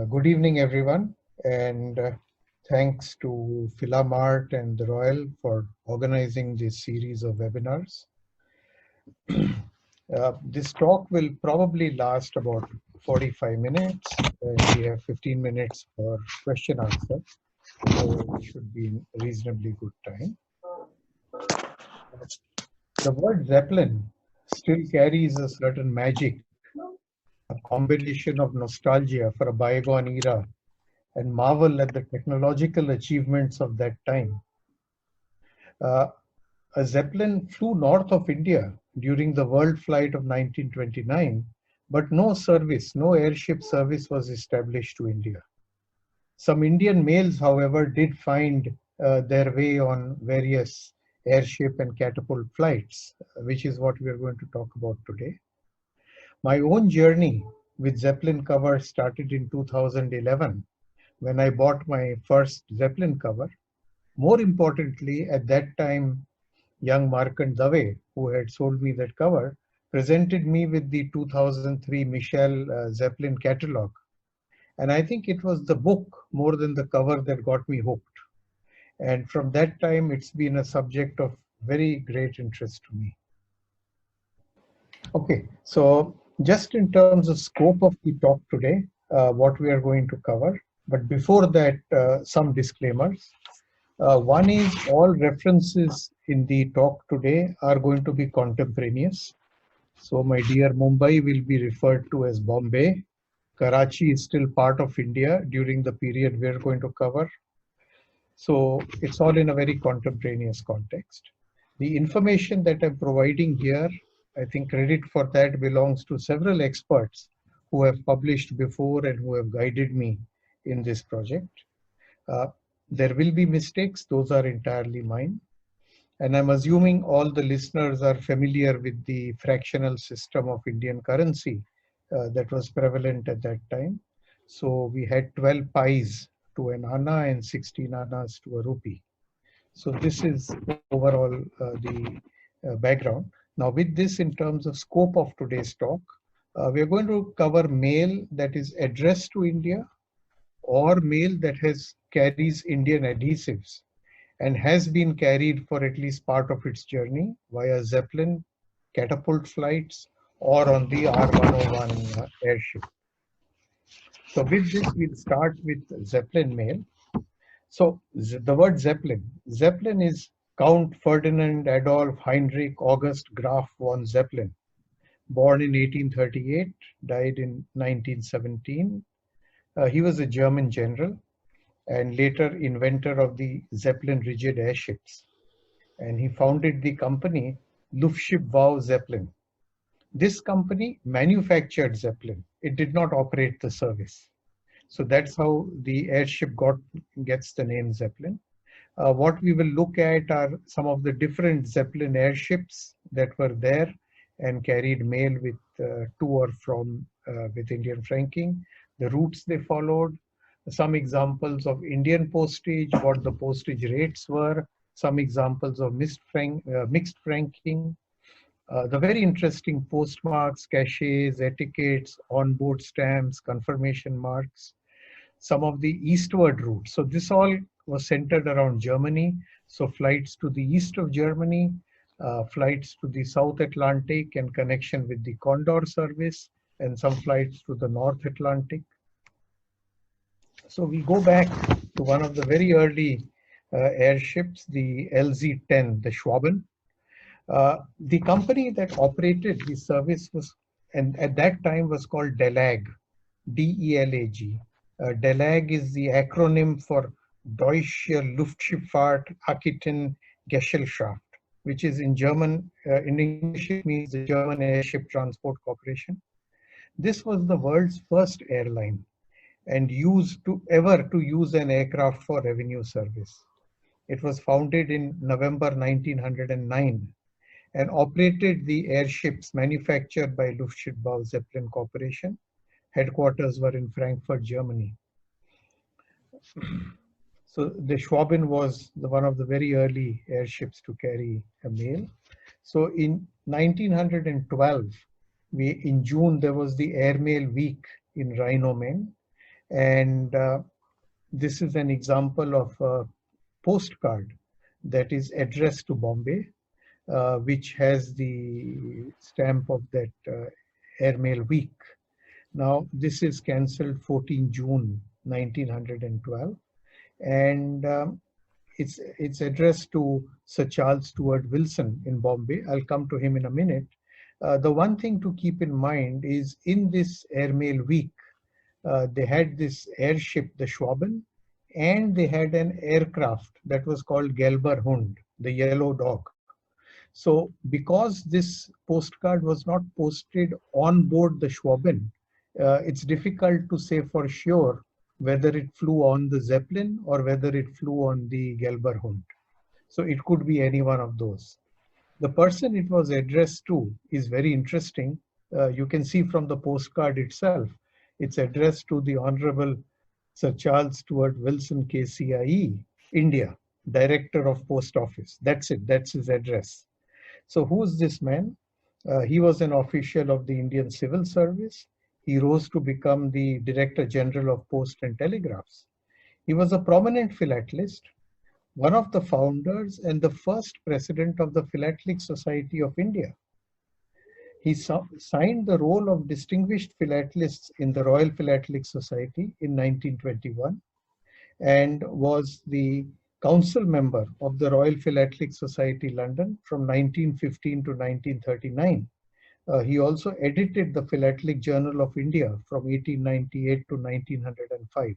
Good evening, everyone, and thanks to Philamart and the Royal for organizing this series of webinars. This talk will probably last about 45 minutes, and we have 15 minutes for question answer, so it should be in reasonably good time. The word Zeppelin still carries a certain magic, a combination of nostalgia for a bygone era and marvel at the technological achievements of that time. A Zeppelin flew north of India during the world flight of 1929, but no airship service was established to India. Some Indian mails, however, did find their way on various airship and catapult flights, which is what we are going to talk about today. My own journey with Zeppelin cover started in 2011 when I bought my first Zeppelin cover. More importantly, at that time, young Markand Dave, who had sold me that cover, presented me with the 2003 Michel Zeppelin catalog. And I think it was the book more than the cover that got me hooked. And from that time, it's been a subject of very great interest to me. Okay, so just in terms of scope of the talk today, what we are going to cover. But before that, some disclaimers. One is all references in the talk today are going to be contemporaneous. So my dear Mumbai will be referred to as Bombay. Karachi is still part of India during the period we're going to cover. So it's all in a very contemporaneous context. The information that I'm providing here, I think credit for that belongs to several experts who have published before and who have guided me in this project. There will be mistakes, those are entirely mine. And I'm assuming all the listeners are familiar with the fractional system of Indian currency that was prevalent at that time. So we had 12 pies to an anna and 16 annas to a rupee. So this is overall the background. Now with this, in terms of scope of today's talk, we are going to cover mail that is addressed to India or mail that carries Indian adhesives and has been carried for at least part of its journey via Zeppelin, catapult flights, or on the R101 airship. So with this, we'll start with Zeppelin mail. So the word Zeppelin is Count Ferdinand Adolf Heinrich August Graf von Zeppelin, born in 1838, died in 1917. He was a German general and later inventor of the Zeppelin rigid airships. And he founded the company Luftschiffbau Zeppelin. This company manufactured Zeppelin. It did not operate the service. So that's how the airship gets the name Zeppelin. What we will look at are some of the different Zeppelin airships that were there and carried mail with to or from with Indian franking, the routes they followed, some examples of Indian postage, what the postage rates were, some examples of mixed franking, the very interesting postmarks, cachets, etiquettes, onboard stamps, confirmation marks, some of the eastward routes. So this all was centered around Germany. So flights to the east of Germany, flights to the South Atlantic in connection with the Condor service, and some flights to the North Atlantic. So we go back to one of the very early airships, the LZ-10, the Schwaben. The company that operated the service was, and at that time was called DELAG, D-E-L-A-G. DELAG is the acronym for Deutsche Luftschifffahrt Aquitaine Gesellschaft, which is in German, in English it means the German Airship Transport Corporation. This was the world's first airline and used to use an aircraft for revenue service. It was founded in November 1909 and operated the airships manufactured by Luftschiffbau Zeppelin Corporation. Headquarters were in Frankfurt, Germany. So the Schwaben was one of the very early airships to carry a mail. So in 1912, in June, there was the Airmail Week in Rhino-Main. And this is an example of a postcard that is addressed to Bombay, which has the stamp of that Airmail Week. Now, this is cancelled 14 June 1912, and it's addressed to Sir Charles Stuart Wilson in Bombay. I'll come to him in a minute. The one thing to keep in mind is in this Airmail Week, they had this airship, the Schwaben, and they had an aircraft that was called Gelber Hund, the yellow dog. So because this postcard was not posted on board the Schwaben, it's difficult to say for sure whether it flew on the Zeppelin or whether it flew on the Gelber Hund. So it could be any one of those. The person it was addressed to is very interesting. You can see from the postcard itself, it's addressed to the Honorable Sir Charles Stuart Wilson, KCIE, India, Director of Post Office. That's it, that's his address. So who's this man? He was an official of the Indian Civil Service. He rose to become the Director General of Post and Telegraphs. He was a prominent philatelist, one of the founders and the first president of the Philatelic Society of India. He signed the roll of distinguished philatelists in the Royal Philately Society in 1921 and was the council member of the Royal Philately Society London from 1915 to 1939. He also edited the Philatelic Journal of India from 1898 to 1905.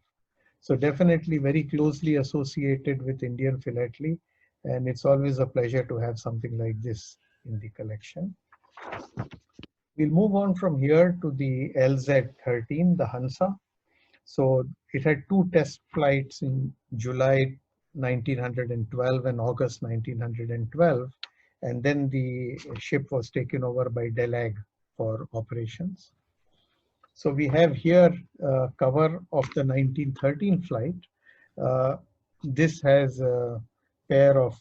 So definitely very closely associated with Indian philately, and it's always a pleasure to have something like this in the collection. We'll move on from here to the LZ-13, the Hansa. So it had two test flights in July 1912 and August 1912, and then the ship was taken over by Delag for operations. So we have here a cover of the 1913 flight. This has a pair of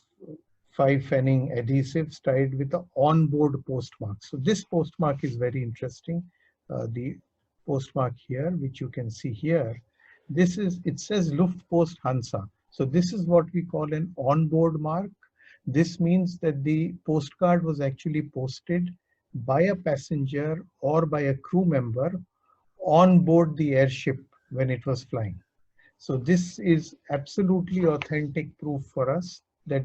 5-fenning adhesives tied with the onboard postmark. So this postmark is very interesting. The postmark here, which you can see here, it says Luftpost Hansa. So this is what we call an onboard mark. This means that the postcard was actually posted by a passenger or by a crew member on board the airship when it was flying. So this is absolutely authentic proof for us that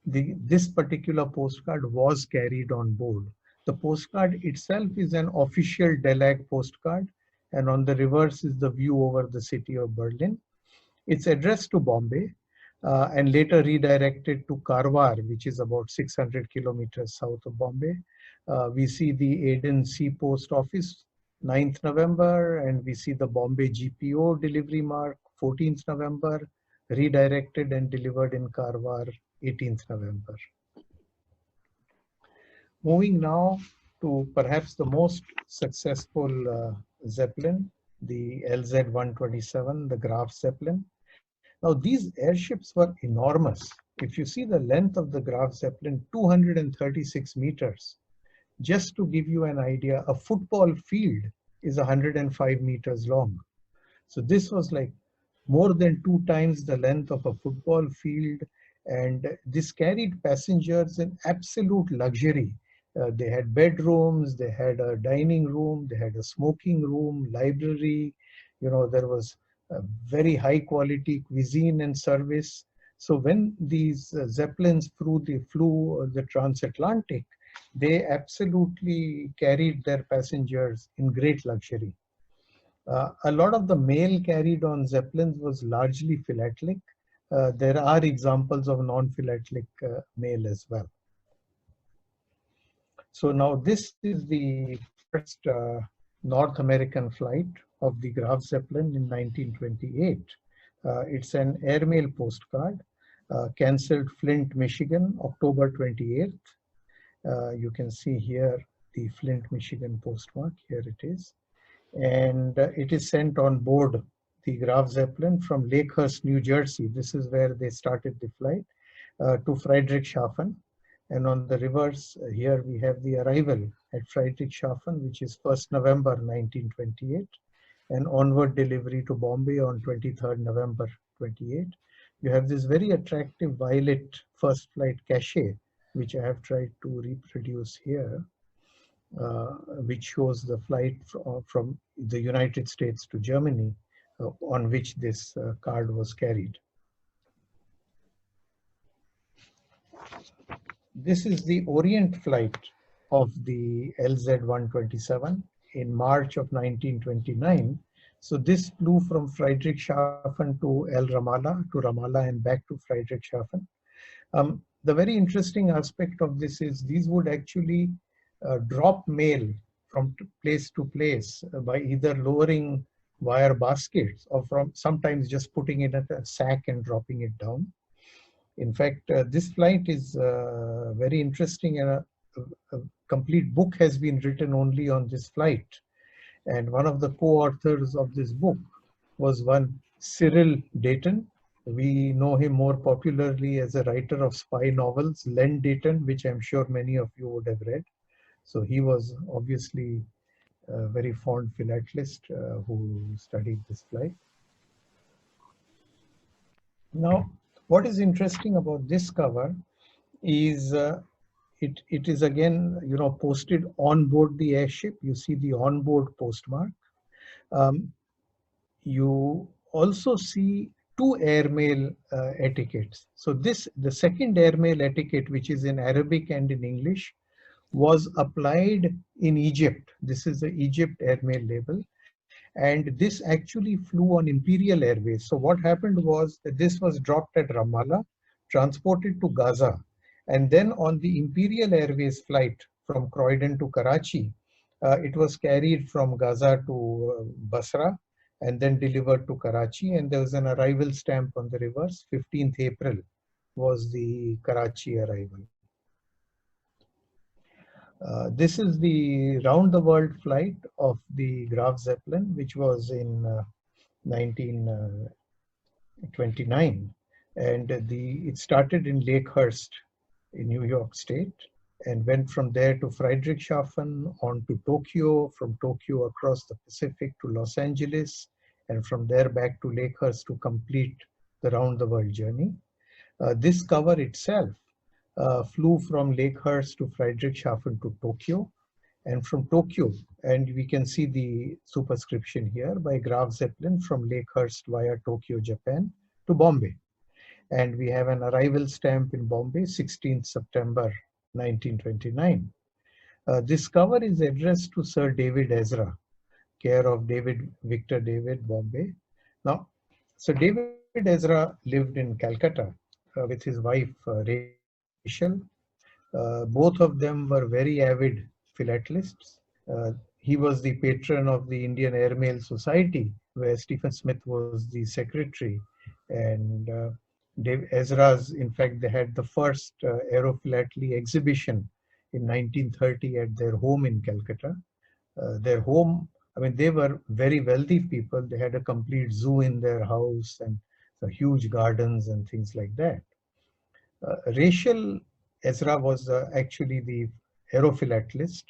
this particular postcard was carried on board. The postcard itself is an official Delag postcard, and on the reverse is the view over the city of Berlin. It's addressed to Bombay and later redirected to Karwar, which is about 600 kilometers south of Bombay. We see the Aden Sea Post Office, 9th November, and we see the Bombay GPO delivery mark, 14th November, redirected and delivered in Karwar, 18th November. Moving now to perhaps the most successful Zeppelin, the LZ-127, the Graf Zeppelin. Now these airships were enormous. If you see the length of the Graf Zeppelin, 236 meters. Just to give you an idea, a football field is 105 meters long. So this was like more than 2 times the length of a football field, and this carried passengers in absolute luxury. They had bedrooms, they had a dining room, they had a smoking room, library, there was a very high quality cuisine and service. So when these Zeppelins flew the transatlantic, they absolutely carried their passengers in great luxury. A lot of the mail carried on Zeppelins was largely philatelic. There are examples of non-philatelic mail as well. So now this is the first North American flight of the Graf Zeppelin in 1928. It's an airmail postcard, cancelled Flint, Michigan, October 28th. You can see here the Flint, Michigan postmark. Here it is. And it is sent on board the Graf Zeppelin from Lakehurst, New Jersey. This is where they started the flight to Friedrichshafen. And on the reverse, here we have the arrival at Friedrichshafen, which is 1st November 1928. and onward delivery to Bombay on 23rd November 28. You have this very attractive violet first flight cachet, which I have tried to reproduce here, which shows the flight from the United States to Germany, on which this card was carried. This is the Orient flight of the LZ-127 in March of 1929. So this flew from Friedrichshafen to Ramallah and back to Friedrichshafen. The very interesting aspect of this is these would actually drop mail from place to place by either lowering wire baskets or from sometimes just putting it in a sack and dropping it down. In fact, this flight is very interesting, and a complete book has been written only on this flight. And one of the co-authors of this book was one Cyril Dayton. We know him more popularly as a writer of spy novels, Len Dayton, which I'm sure many of you would have read. So he was obviously a very fond philatelist who studied this flight. Now, what is interesting about this cover is it is again, posted on board the airship. You see the onboard postmark. You also see two airmail etiquettes. So the second airmail etiquette, which is in Arabic and in English, was applied in Egypt. This is the Egypt airmail label. And this actually flew on Imperial Airways. So what happened was that this was dropped at Ramallah, transported to Gaza, and then on the Imperial Airways flight from Croydon to Karachi, it was carried from Gaza to Basra and then delivered to Karachi. And there was an arrival stamp on the reverse. 15th April was the Karachi arrival. This is the round the world flight of the Graf Zeppelin, which was in 1929, and it started in Lakehurst in New York State and went from there to Friedrichshafen, on to Tokyo, from Tokyo across the Pacific to Los Angeles, and from there back to Lakehurst to complete the round the world journey. This cover itself flew from Lakehurst to Friedrichshafen to Tokyo, and from Tokyo, and we can see the superscription here, by Graf Zeppelin from Lakehurst via Tokyo, Japan to Bombay. And we have an arrival stamp in Bombay, 16th September 1929. This cover is addressed to Sir David Ezra, care of David Victor David, Bombay. Now, Sir David Ezra lived in Calcutta with his wife Rachel. Both of them were very avid philatelists. He was the patron of the Indian Airmail Society, where Stephen Smith was the secretary. And Ezra's, in fact, they had the first aerophilately exhibition in 1930 at their home in Calcutta. Their home, I mean, they were very wealthy people. They had a complete zoo in their house and huge gardens and things like that. Rachel Ezra was actually the aerophilatelist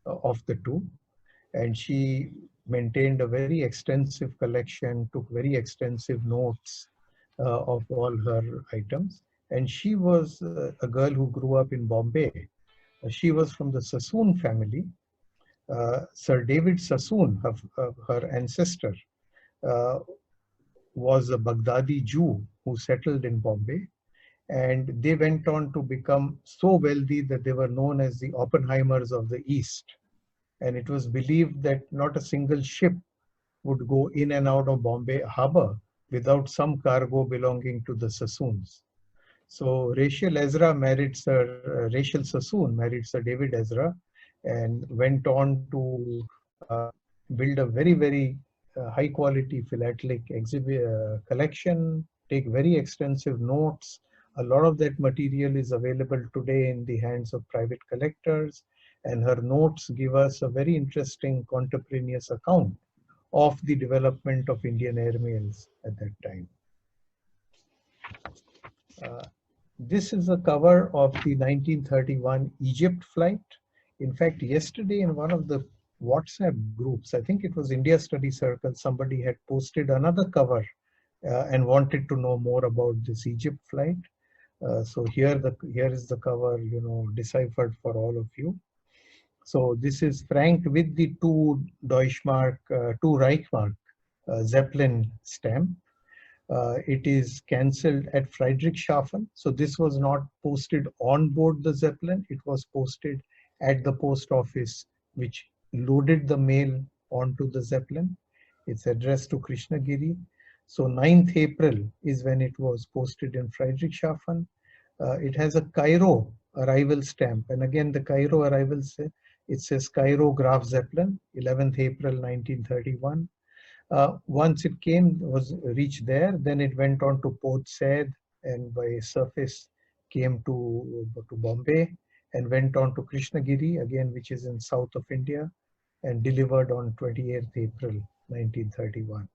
of the two, and she maintained a very extensive collection, took very extensive notes of all her items. And she was a girl who grew up in Bombay. She was from the Sassoon family. Sir David Sassoon, her ancestor, was a Baghdadi Jew who settled in Bombay. And they went on to become so wealthy that they were known as the Oppenheimers of the East. And it was believed that not a single ship would go in and out of Bombay harbor without some cargo belonging to the Sassoons. So Rachel Sassoon married Sir David Ezra and went on to build a very, very high quality philatelic collection, take very extensive notes. A lot of that material is available today in the hands of private collectors, and her notes give us a very interesting contemporaneous account of the development of Indian airmails at that time. This is a cover of the 1931 Egypt flight. In fact, yesterday in one of the WhatsApp groups. I think it was India Study Circle. Somebody had posted another cover and wanted to know more about this Egypt flight. So here is the cover, deciphered for all of you. So this is franked with the two Reichsmark Zeppelin stamp. It is cancelled at Friedrichshafen. So this was not posted on board the Zeppelin. It was posted at the post office, which loaded the mail onto the Zeppelin. It's addressed to Krishnagiri. So 9th April is when it was posted in Friedrichshafen. It has a Cairo arrival stamp. And again, the Cairo arrival, it says Cairo Graf Zeppelin, 11th April 1931. Once it was reached there, then it went on to Port Said and by surface came to Bombay and went on to Krishnagiri, again, which is in south of India, and delivered on 28th April 1931.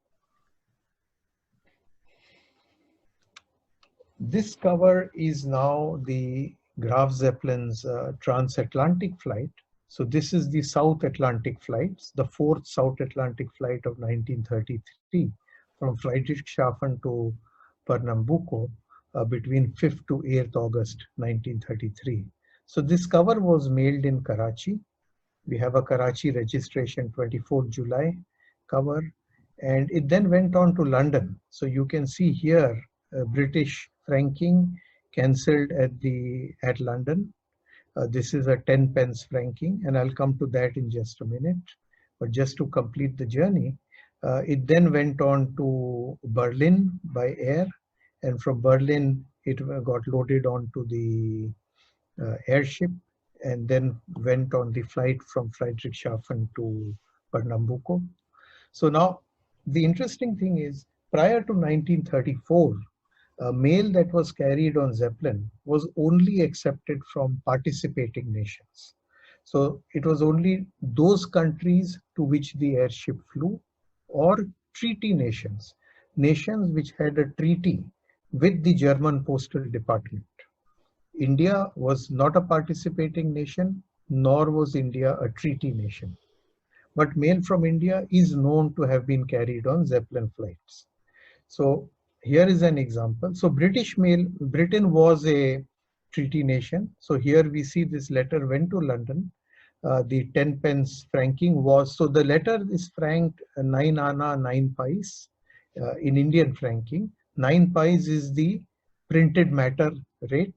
This cover is now the Graf Zeppelin's transatlantic flight. So this is the South Atlantic flights, the fourth South Atlantic flight of 1933 from Friedrichshafen to Pernambuco between 5th to 8th August 1933. So this cover was mailed in Karachi. We have a Karachi registration 24th July cover, and it then went on to London. So you can see here British franking cancelled at London. This is a 10 pence franking, and I'll come to that in just a minute. But just to complete the journey, it then went on to Berlin by air, and from Berlin it got loaded onto the airship, and then went on the flight from Friedrichshafen to Pernambuco. So now the interesting thing is, prior to 1934, mail that was carried on Zeppelin was only accepted from participating nations. So it was only those countries to which the airship flew, or treaty nations, nations which had a treaty with the German Postal Department. India was not a participating nation, nor was India a treaty nation. But mail from India is known to have been carried on Zeppelin flights. So here is an example. So Britain was a treaty nation. So here we see this letter went to London. The 10 pence franking was, so the letter is franked 9 anna 9 pies in Indian franking. 9 pies is the printed matter rate.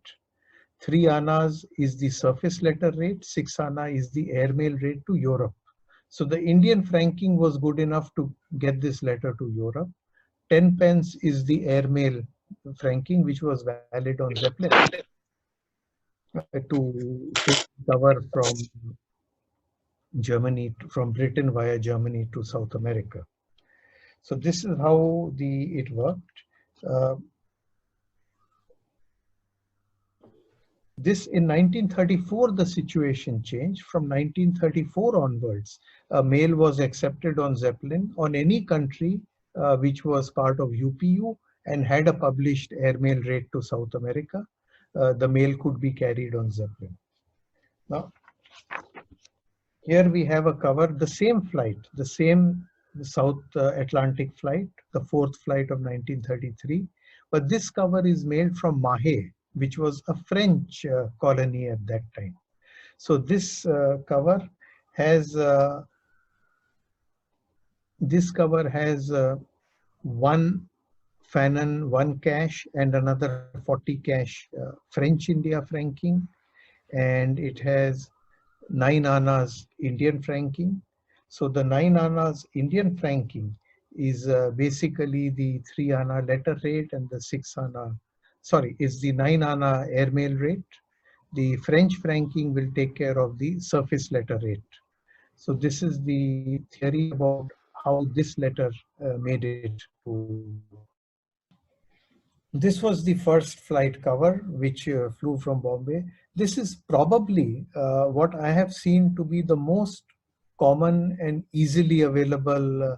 3 annas is the surface letter rate. 6 anna is the airmail rate to Europe. So the Indian franking was good enough to get this letter to Europe. 10 pence is the airmail franking, which was valid on Zeppelin to cover from Germany, from Britain via Germany to South America. So this is how it worked. This in 1934, the situation changed. From 1934 onwards, mail was accepted on Zeppelin on any country which was part of UPU and had a published airmail rate to South America. The mail could be carried on Zeppelin. Now, here we have a cover, the same flight, the same South Atlantic flight, the fourth flight of 1933. But this cover is mailed from Mahé, which was a French colony at that time. So this cover has one Fanon, one cash, and another 40 cash French India franking, and it has 9 annas Indian franking. So the 9 annas Indian franking is basically the 3 anna letter rate, and the 6 anna, is the 9 anna airmail rate. The French franking will take care of the surface letter rate. So this is the theory about how this letter made it to. This was the first flight cover which flew from Bombay. This is probably what I have seen to be the most common and easily available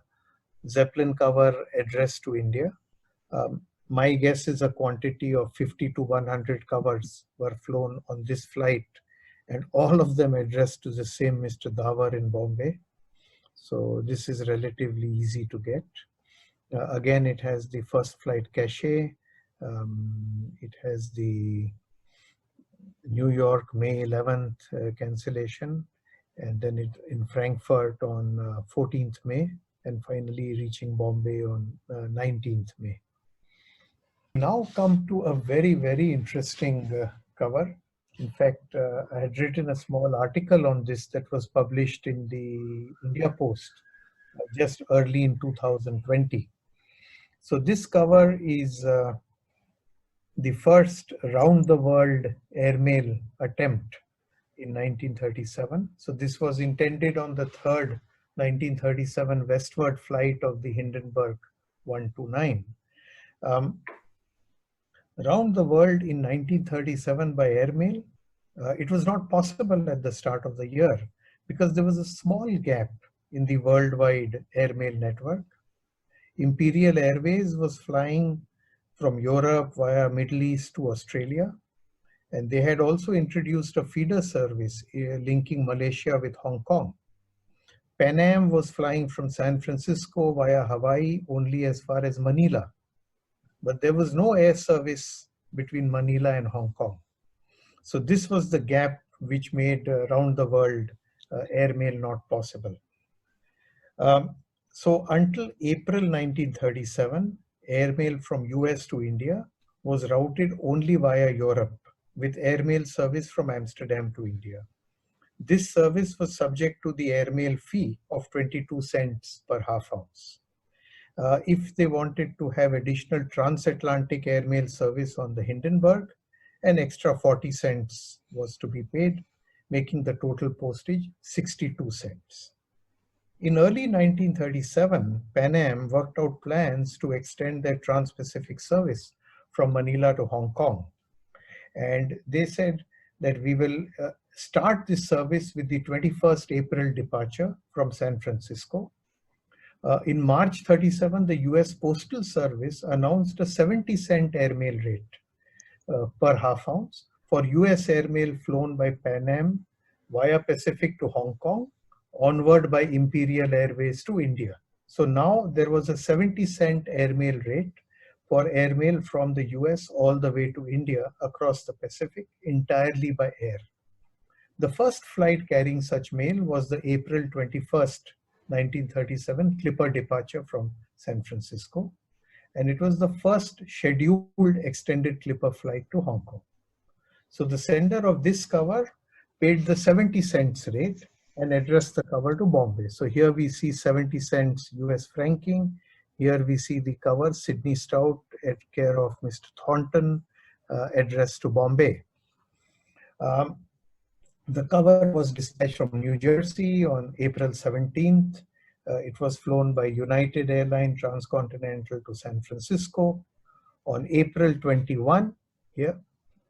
Zeppelin cover addressed to India. My guess is a quantity of 50 to 100 covers were flown on this flight, and all of them addressed to the same Mr. Dawar in Bombay. So this is relatively easy to get. Again, it has the first flight cache. It has the New York May 11th cancellation, and then it in Frankfurt on 14th May, and finally reaching Bombay on 19th May. Now come to a very, very interesting cover. In fact, I had written a small article on this that was published in the India Post just early in 2020. So this cover is the first round-the-world airmail attempt in 1937. So this was intended on the third 1937 westward flight of the Hindenburg 129. Round the world in 1937 by airmail, it was not possible at the start of the year because there was a small gap in the worldwide airmail network. Imperial Airways was flying from Europe via Middle East to Australia, and they had also introduced a feeder service linking Malaysia with Hong Kong. Pan Am was flying from San Francisco via Hawaii only as far as Manila, but there was no air service between Manila and Hong Kong. So this was the gap which made round the world airmail not possible. So until April 1937, airmail from US to India was routed only via Europe with airmail service from Amsterdam to India. This service was subject to the airmail fee of 22 cents per half ounce. If they wanted to have additional transatlantic airmail service on the Hindenburg, an extra 40 cents was to be paid, making the total postage 62 cents. In early 1937, Pan Am worked out plans to extend their trans-Pacific service from Manila to Hong Kong. And they said that we will start this service with the 21st April departure from San Francisco. In March 37, the US Postal Service announced a 70-cent airmail rate per half ounce for US airmail flown by Pan Am via Pacific to Hong Kong, onward by Imperial Airways to India. So now there was a 70-cent airmail rate for airmail from the US all the way to India across the Pacific entirely by air. The first flight carrying such mail was the April 21st, 1937 Clipper departure from San Francisco, and it was the first scheduled extended Clipper flight to Hong Kong. So the sender of this cover paid the 70 cents rate and addressed the cover to Bombay. So here we see 70 cents US franking. Here we see the cover, Sydney Stout at care of Mr. Thornton, addressed to Bombay. The cover was dispatched from New Jersey on April 17th. It was flown by United Airlines Transcontinental to San Francisco. On April 21,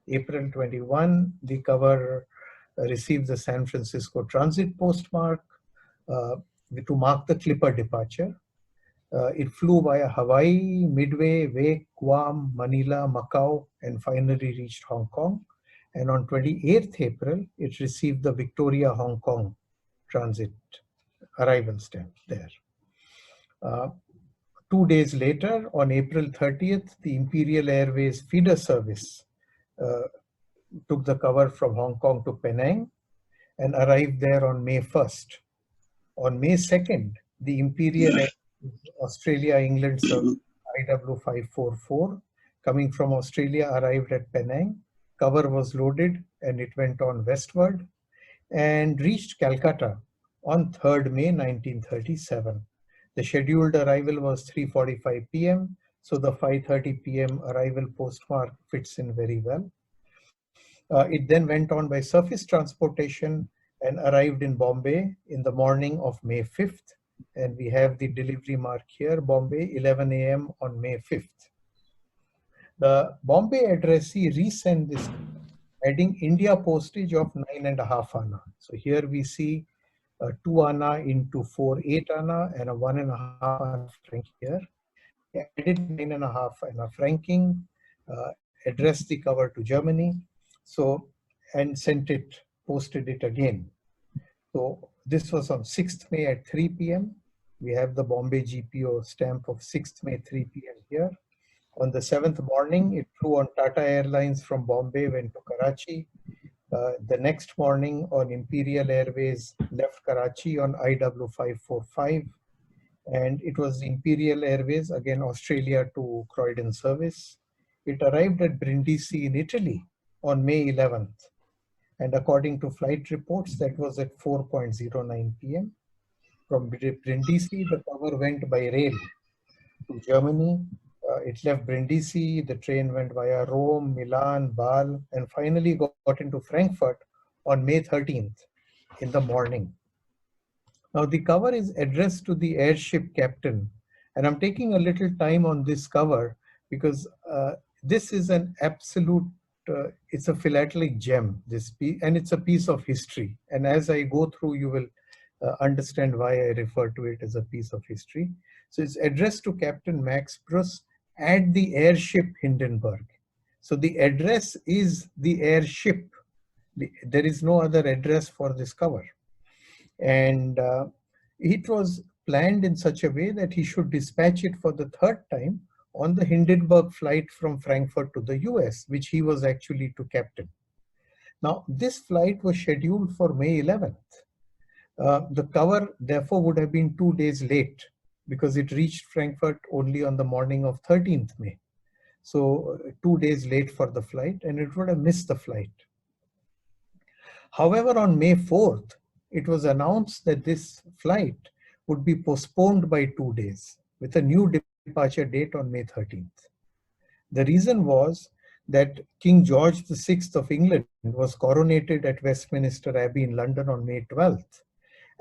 April 21, the cover received the San Francisco transit postmark to mark the Clipper departure. It flew via Hawaii, Midway, Wake, Guam, Manila, Macau, and finally reached Hong Kong. And on 28th April, it received the Victoria Hong Kong transit arrival stamp there. 2 days later, on April 30th, the Imperial Airways feeder service took the cover from Hong Kong to Penang and arrived there on May 1st. On May 2nd, the Imperial Airways Australia-England service IW544 coming from Australia arrived at Penang. Cover was loaded and it went on westward and reached Calcutta on 3rd May 1937. The scheduled arrival was 3:45 p.m. So the 5:30 p.m. arrival postmark fits in very well. It then went on by surface transportation and arrived in Bombay in the morning of May 5th. And we have the delivery mark here, Bombay, 11 a.m. on May 5th. The Bombay addressee resent this, adding India postage of 9.5 anna. So here we see 2 anna into 4/8 anna and a 1.5 anna frank here. He added 9.5 anna franking, addressed the cover to Germany, so and sent it, posted it again. So This was on 6th May at 3 p.m. We have the Bombay GPO stamp of 6th May, 3 p.m. here. On the 7th morning, it flew on Tata Airlines from Bombay, went to Karachi. The next morning on Imperial Airways, left Karachi on IW545. And it was Imperial Airways, again Australia to Croydon service. It arrived at Brindisi in Italy on May 11th. And according to flight reports, that was at 4:09 p.m. From Brindisi, the cover went by rail to Germany. It left Brindisi, the train went via Rome, Milan, Bâle, and finally got into Frankfurt on May 13th in the morning. Now the cover is addressed to the airship captain, and I'm taking a little time on this cover because this is an absolute, it's a philatelic gem, this piece, and it's a piece of history. And as I go through, you will understand why I refer to it as a piece of history. So it's addressed to Captain Max Pruss at the airship Hindenburg. So the address is the airship. There is no other address for this cover. And it was planned in such a way that he should dispatch it for the third time on the Hindenburg flight from Frankfurt to the US, which he was actually to captain. Now, this flight was scheduled for May 11th. The cover, therefore, would have been 2 days late because it reached Frankfurt only on the morning of 13th May. So 2 days late for the flight, and it would have missed the flight. However, on May 4th, it was announced that this flight would be postponed by 2 days with a new departure date on May 13th. The reason was that King George VI of England was coronated at Westminster Abbey in London on May 12th.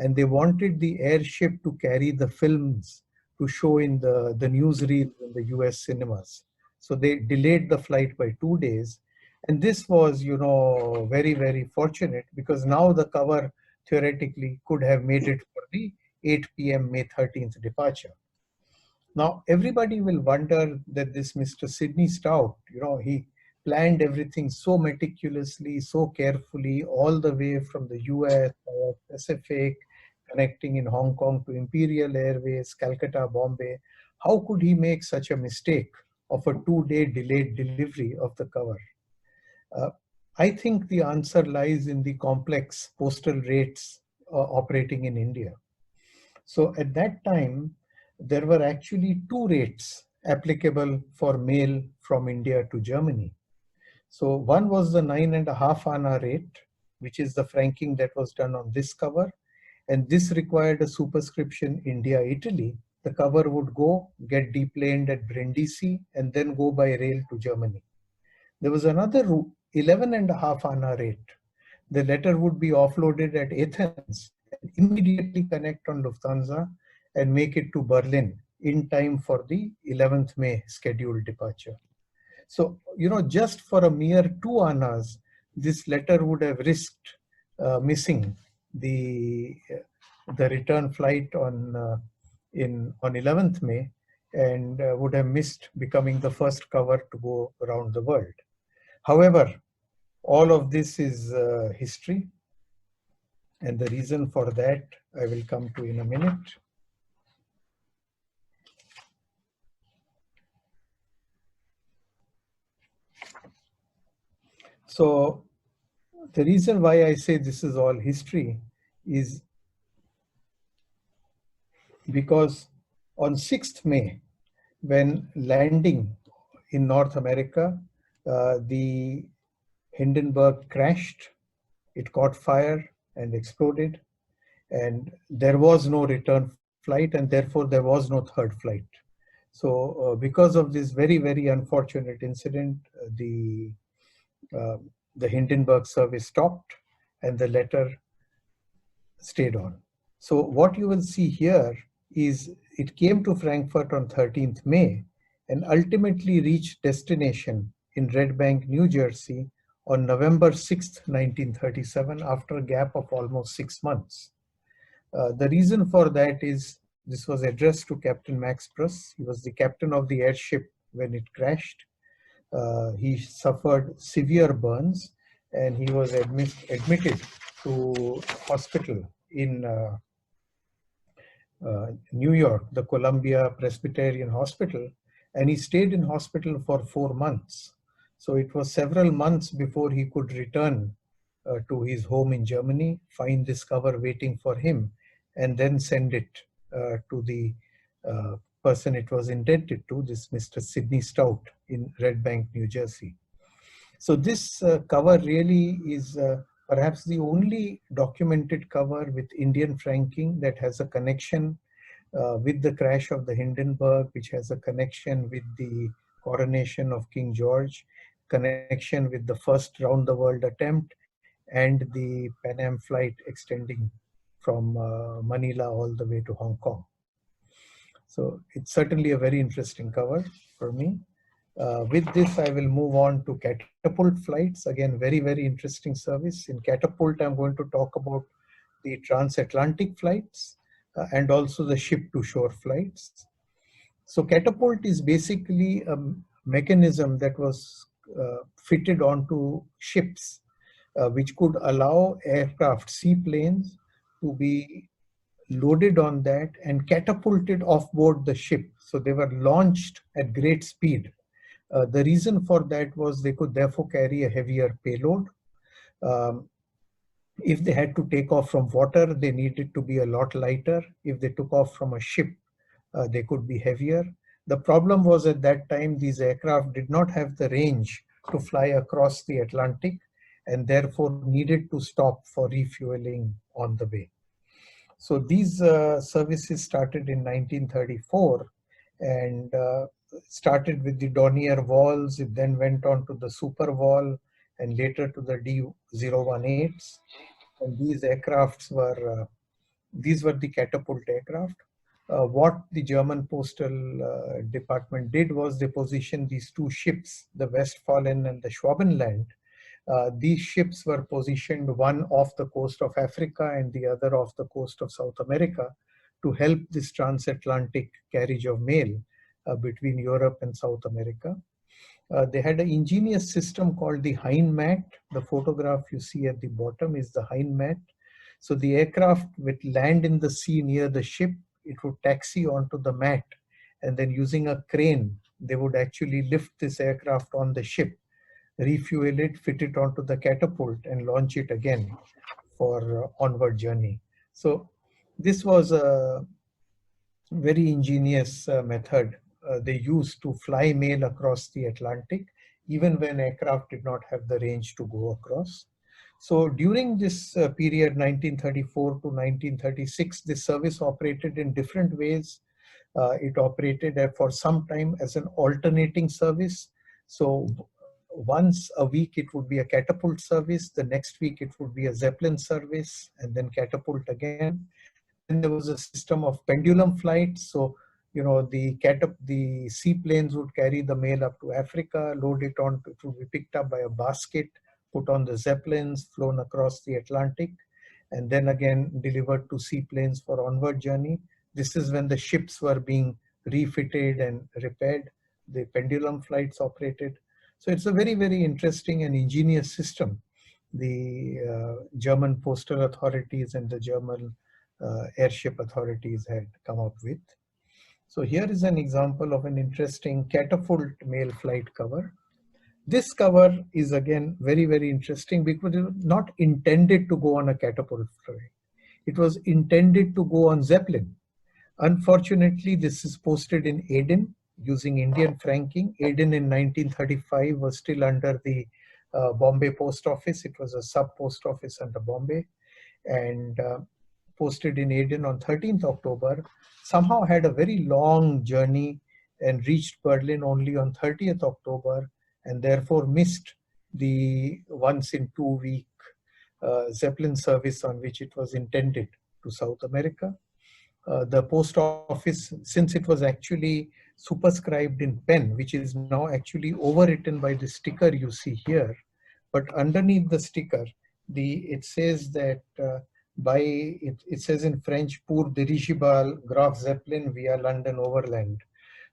And they wanted the airship to carry the films to show in the newsreels in the US cinemas. So they delayed the flight by 2 days. And this was, very, very fortunate because now the cover theoretically could have made it for the 8 p.m. May 13th departure. Now, everybody will wonder that this Mr. Sidney Stout, he planned everything so meticulously, so carefully, all the way from the US, Pacific, connecting in Hong Kong to Imperial Airways, Calcutta, Bombay. How could he make such a mistake of a 2-day delayed delivery of the cover? I think the answer lies in the complex postal rates operating in India. So at that time, there were actually 2 rates applicable for mail from India to Germany. So one was the 9.5 anna rate, which is the franking that was done on this cover. And this required a superscription India-Italy. The cover would go, get deplaned at Brindisi, and then go by rail to Germany. There was another route, 11.5 anna rate. The letter would be offloaded at Athens and immediately connect on Lufthansa and make it to Berlin in time for the 11th May scheduled departure. So, just for a mere 2 annas, this letter would have risked missing the return flight on 11th May and would have missed becoming the first cover to go around the world. However, all of this is history, and the reason for that I will come to in a minute. So the reason why I say this is all history is because on 6th May, when landing in North America, the Hindenburg crashed, it caught fire and exploded, and there was no return flight, and therefore there was no third flight. So because of this very, very unfortunate incident, the Hindenburg service stopped and the letter stayed on. So what you will see here is it came to Frankfurt on 13th May and ultimately reached destination in Red Bank, New Jersey on November 6th, 1937, after a gap of almost 6 months. The reason for that is this was addressed to Captain Max Pruss. He was the captain of the airship when it crashed. He suffered severe burns and he was admitted to hospital in New York, the Columbia Presbyterian Hospital, and he stayed in hospital for 4 months. So it was several months before he could return to his home in Germany, find this cover waiting for him, and then send it to the uh, person it was intended to, this Mr. Sidney Stout in Red Bank, New Jersey. So this cover really is perhaps the only documented cover with Indian franking that has a connection with the crash of the Hindenburg, which has a connection with the coronation of King George, connection with the first round the world attempt, and the Pan Am flight extending from Manila all the way to Hong Kong. So it's certainly a very interesting cover for me. With this, I will move on to Catapult flights. Again, very, very interesting service. In Catapult, I'm going to talk about the transatlantic flights and also the ship-to-shore flights. So Catapult is basically a mechanism that was fitted onto ships, which could allow aircraft, seaplanes, to be loaded on that and catapulted off board the ship. So they were launched at great speed. The reason for that was they could therefore carry a heavier payload. Um, if they had to take off from water, they needed to be a lot lighter. If they took off from a ship, they could be heavier. The problem was at that time, these aircraft did not have the range to fly across the Atlantic and therefore needed to stop for refueling on the way. So these services started in 1934 and started with the Dornier Walls. It then went on to the Super Wall and later to the D-018s. And these were the Catapult aircraft. What the German Postal Department did was they positioned these two ships, the Westfalen and the Schwabenland. These ships were positioned one off the coast of Africa and the other off the coast of South America to help this transatlantic carriage of mail between Europe and South America. They had an ingenious system called the Hindmat. The photograph you see at the bottom is the Hindmat. So the aircraft would land in the sea near the ship. It would taxi onto the mat, and then using a crane, they would actually lift this aircraft on the ship, refuel it, fit it onto the catapult, and launch it again for onward journey. So this was a very ingenious method they used to fly mail across the Atlantic, even when aircraft did not have the range to go across. So during this period, 1934 to 1936, this service operated in different ways. It operated for some time as an alternating service. So once a week it would be a catapult service, the next week it would be a Zeppelin service, and then catapult again. Then there was a system of pendulum flights. So, you know, the seaplanes would carry the mail up to Africa, load it on, it would be picked up by a basket, put on the Zeppelins, flown across the Atlantic, and then again delivered to seaplanes for onward journey. This is when the ships were being refitted and repaired. The pendulum flights operated. So it's a very, very interesting and ingenious system the German postal authorities and the German airship authorities had come up with. So here is an example of an interesting catapult mail flight cover. This cover is again very, very interesting because it was not intended to go on a catapult flight. It was intended to go on Zeppelin. Unfortunately, this is posted in Aden using Indian franking. Aden in 1935 was still under the Bombay Post Office. It was a sub post office under Bombay, and posted in Aden on 13th October, somehow had a very long journey and reached Berlin only on 30th October, and therefore missed the once in 2 week Zeppelin service on which it was intended to South America. The post office, since it was actually superscribed in pen, which is now actually overwritten by the sticker you see here, but underneath the sticker, it says that it says in French, pour dirigible Graf Zeppelin via London overland.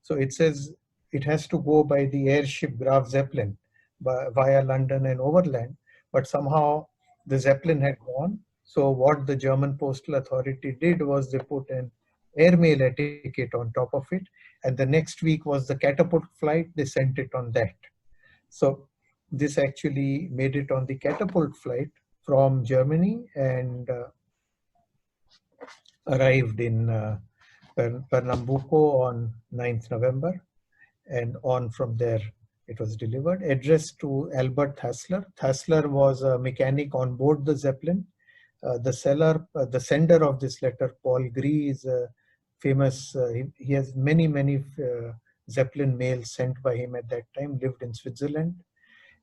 So it says it has to go by the airship Graf Zeppelin via London and overland, but somehow the Zeppelin had gone. So what the German postal authority did was they put an airmail etiquette on top of it, and the next week was the Catapult flight. They sent it on that. So this actually made it on the Catapult flight from Germany and arrived in Pernambuco on 9th November, and on from there it was delivered. Addressed to Albert Thassler. Thassler was a mechanic on board the Zeppelin. The sender of this letter, Paul Gree, is famous. He has many Zeppelin mails sent by him at that time. Lived in Switzerland,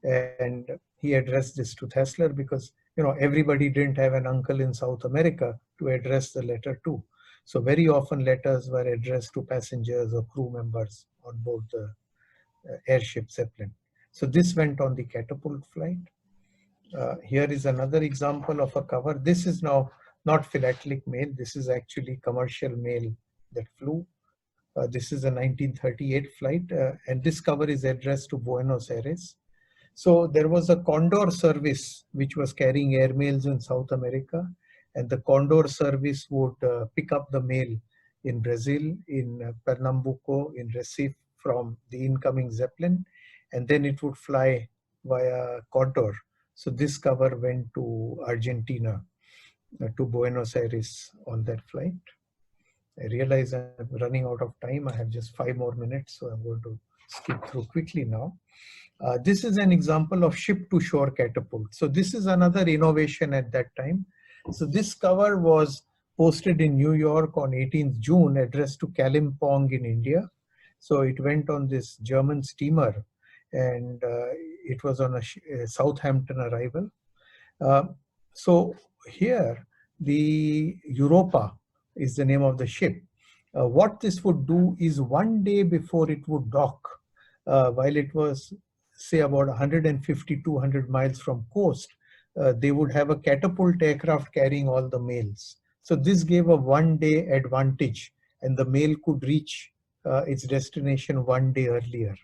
and he addressed this to Thassler because everybody didn't have an uncle in South America to address the letter to. So very often letters were addressed to passengers or crew members on board the airship Zeppelin. So this went on the Catapult flight. Here is another example of a cover. This is now not philatelic mail. This is actually commercial mail that flew. This is a 1938 flight, and this cover is addressed to Buenos Aires. So there was a Condor service which was carrying airmails in South America, and the Condor service would pick up the mail in Brazil, in Pernambuco, in Recife from the incoming Zeppelin, and then it would fly via Condor. So this cover went to Argentina, to Buenos Aires on that flight. I realize I'm running out of time. I have just 5 more minutes, so I'm going to skip through quickly now. This is an example of ship-to-shore catapult. So this is another innovation at that time. So this cover was posted in New York on 18th June, addressed to Kalimpong in India. So it went on this German steamer, and it was on a Southampton arrival. So here, the Europa is the name of the ship. What this would do is one day before it would dock, while it was say about 150, 200 miles from coast, they would have a catapult aircraft carrying all the mails. So this gave a one-day advantage, and the mail could reach its destination one day earlier.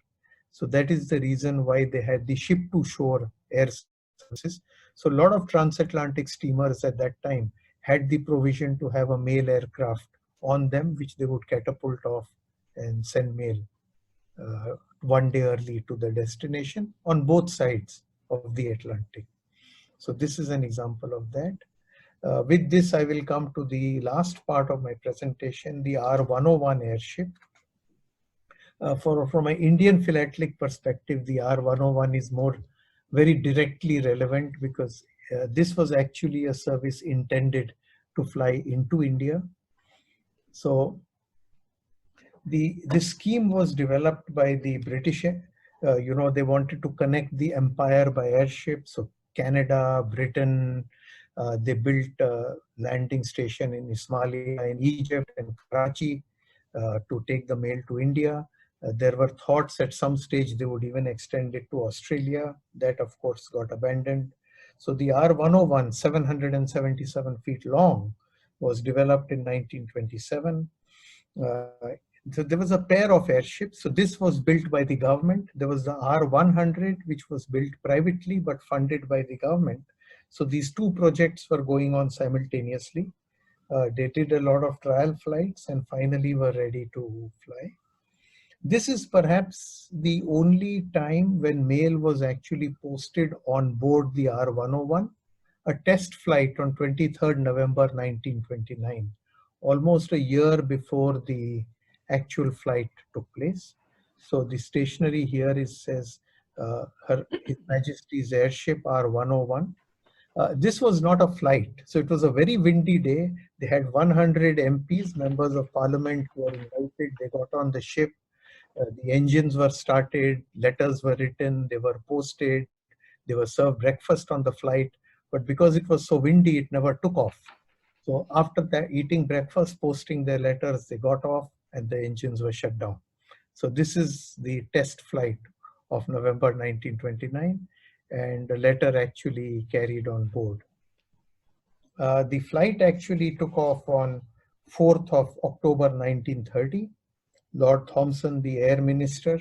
So that is the reason why they had the ship-to-shore air services. So a lot of transatlantic steamers at that time had the provision to have a mail aircraft on them, which they would catapult off and send mail one day early to the destination on both sides of the Atlantic. So this is an example of that. With this, I will come to the last part of my presentation, the R101 airship. From an Indian philatelic perspective, the R101 is very directly relevant because this was actually a service intended to fly into India. So this scheme was developed by the British. They wanted to connect the empire by airship. So Canada, Britain, they built a landing station in Ismailia in Egypt and Karachi to take the mail to India. There were thoughts at some stage they would even extend it to Australia. That, of course, got abandoned. So the R101, 777 feet long, was developed in 1927. So there was a pair of airships. So this was built by the government. There was the R100, which was built privately but funded by the government. So these two projects were going on simultaneously. They did a lot of trial flights and finally were ready to fly. This is perhaps the only time when mail was actually posted on board the R101, a test flight on 23rd November 1929, almost a year before the actual flight took place. So the stationery here says His Majesty's Airship R101. This was not a flight. So it was a very windy day. They had 100 MPs, members of parliament, who were invited. They got on the ship. The engines were started, letters were written, they were posted, they were served breakfast on the flight. But because it was so windy, it never took off. So after that, eating breakfast, posting their letters, they got off and the engines were shut down. So this is the test flight of November 1929, and the letter actually carried on board. The flight actually took off on 4th of October 1930. Lord Thomson, the Air Minister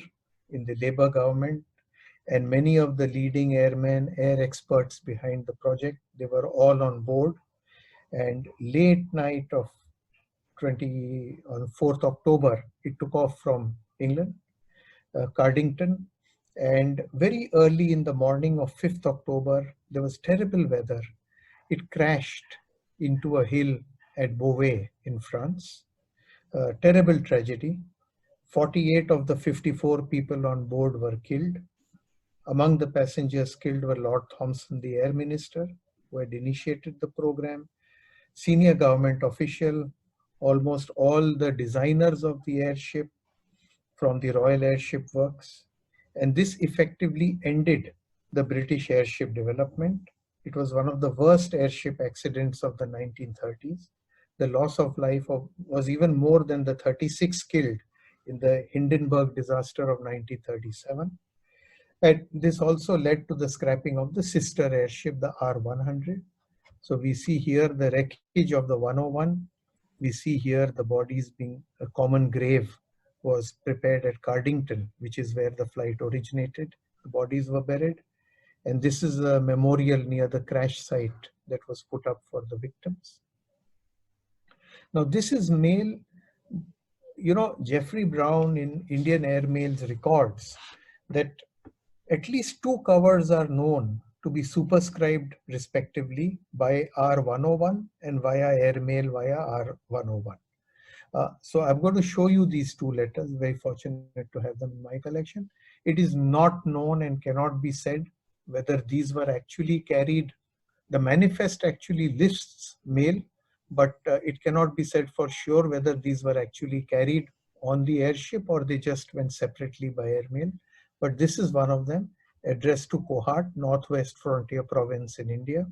in the Labour government, and many of the leading airmen, air experts behind the project, they were all on board. And late night of 20 on 4th October, it took off from England, Cardington. And very early in the morning of 5th October, there was terrible weather. It crashed into a hill at Beauvais in France. Terrible tragedy. 48 of the 54 people on board were killed. Among the passengers killed were Lord Thompson, the Air Minister, who had initiated the program, senior government official, almost all the designers of the airship from the Royal Airship Works. And this effectively ended the British airship development. It was one of the worst airship accidents of the 1930s. The loss of life was even more than the 36 killed in the Hindenburg disaster of 1937. And this also led to the scrapping of the sister airship, the R-100. So we see here the wreckage of the 101. We see here the bodies being a common grave was prepared at Cardington, which is where the flight originated. The bodies were buried. And this is a memorial near the crash site that was put up for the victims. Now this is mail, Jeffrey Brown in Indian Air Mail's records that at least two covers are known to be superscribed respectively by R101 and via airmail via R101. So I'm going to show you these two letters, very fortunate to have them in my collection. It is not known and cannot be said whether these were actually carried. The manifest actually lists mail, but it cannot be said for sure whether these were actually carried on the airship or they just went separately by airmail. But this is one of them, addressed to Kohat, Northwest Frontier Province in India.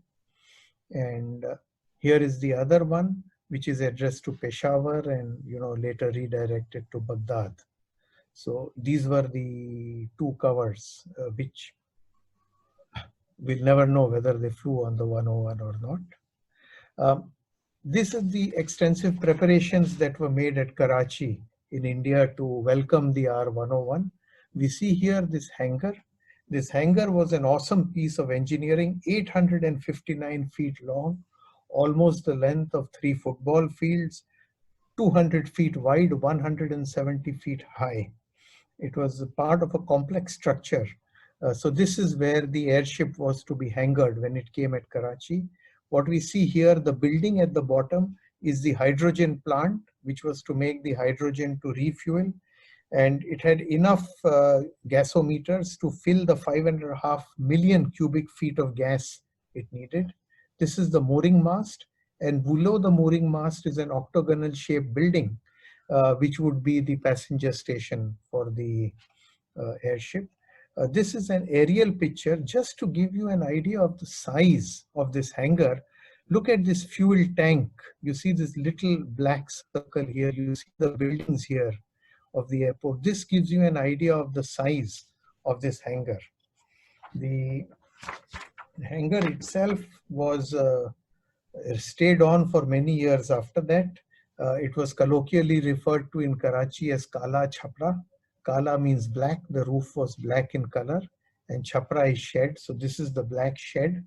And here is the other one, which is addressed to Peshawar and later redirected to Baghdad. So these were the two covers, which we'll never know whether they flew on the 101 or not. This is the extensive preparations that were made at Karachi in India to welcome the R101. We see here this hangar. This hangar was an awesome piece of engineering, 859 feet long, almost the length of 3 football fields, 200 feet wide, 170 feet high. It was a part of a complex structure. So this is where the airship was to be hangared when it came at Karachi. What we see here, the building at the bottom is the hydrogen plant, which was to make the hydrogen to refuel. And it had enough gasometers to fill the 5.5 million cubic feet of gas it needed. This is the mooring mast, and below the mooring mast is an octagonal shaped building, which would be the passenger station for the airship. This is an aerial picture just to give you an idea of the size of this hangar. Look at this fuel tank. You see this little black circle here. You see the buildings here of the airport. This gives you an idea of the size of this hangar. The hangar itself was stayed on for many years after that. It was colloquially referred to in Karachi as Kala Chhapra. Kala means black. The roof was black in color, and Chhapra is shed. So this is the black shed.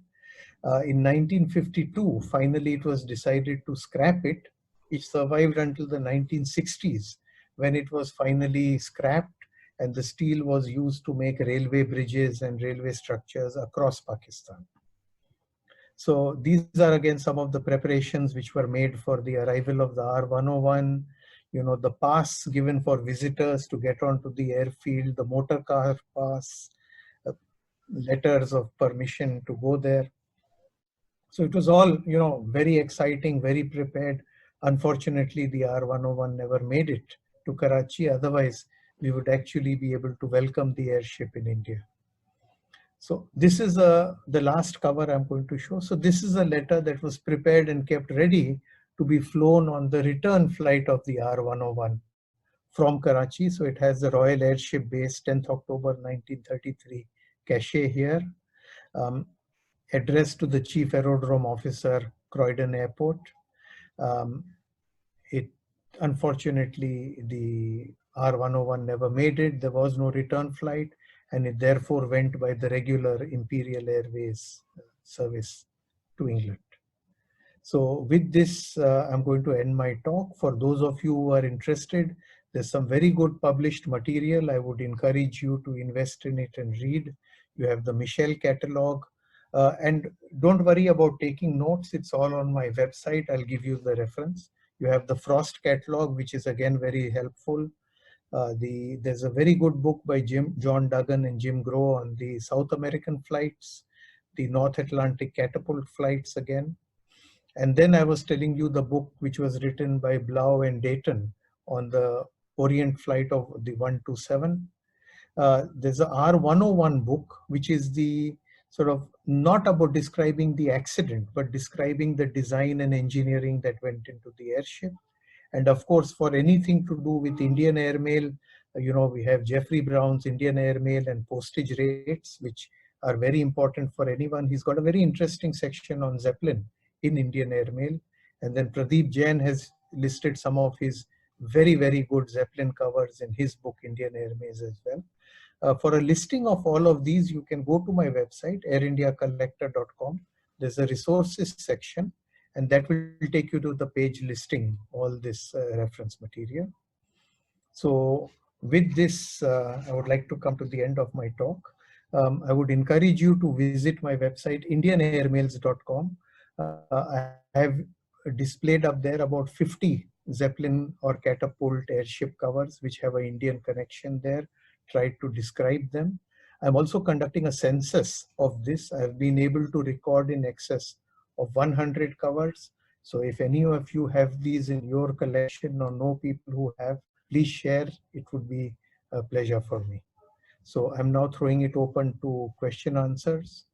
In 1952, finally it was decided to scrap it. It survived until the 1960s, when it was finally scrapped and the steel was used to make railway bridges and railway structures across Pakistan. So these are again some of the preparations which were made for the arrival of the R101. The pass given for visitors to get onto the airfield, the motor car pass, letters of permission to go there. So it was all, very exciting, very prepared. Unfortunately, the R101 never made it to Karachi. Otherwise, we would actually be able to welcome the airship in India. So this is the last cover I'm going to show. So this is a letter that was prepared and kept ready to be flown on the return flight of the R101 from Karachi. So it has the Royal Airship Base, 10th October 1933 cachet here. Addressed to the Chief Aerodrome Officer, Croydon Airport. Unfortunately, the R101 never made it. There was no return flight, and it therefore went by the regular Imperial Airways service to England. So with this, I'm going to end my talk. For those of you who are interested, there's some very good published material. I would encourage you to invest in it and read. You have the Michel catalog. And don't worry about taking notes. It's all on my website. I'll give you the reference. You have the Frost catalog, which is again very helpful. There's a very good book by John Duggan and Jim Grow on the South American flights, the North Atlantic Catapult flights again. And then I was telling you the book which was written by Blau and Dayton on the Orient flight of the 127. There's a R101 book, which is the sort of not about describing the accident, but describing the design and engineering that went into the airship. And of course, for anything to do with Indian airmail, we have Jeffrey Brown's Indian airmail and postage rates, which are very important for anyone. He's got a very interesting section on Zeppelin in Indian airmail. And then Pradeep Jain has listed some of his very, very good Zeppelin covers in his book, Indian Airmails as well. For a listing of all of these, you can go to my website, airindiacollector.com. There's a resources section, and that will take you to the page listing all this reference material. So with this, I would like to come to the end of my talk. I would encourage you to visit my website, indianairmails.com. I have displayed up there about 50 Zeppelin or Catapult airship covers, which have an Indian connection there, tried to describe them. I'm also conducting a census of this. I've been able to record in excess of 100 covers. So if any of you have these in your collection or know people who have, please share. It would be a pleasure for me. So I'm now throwing it open to question answers.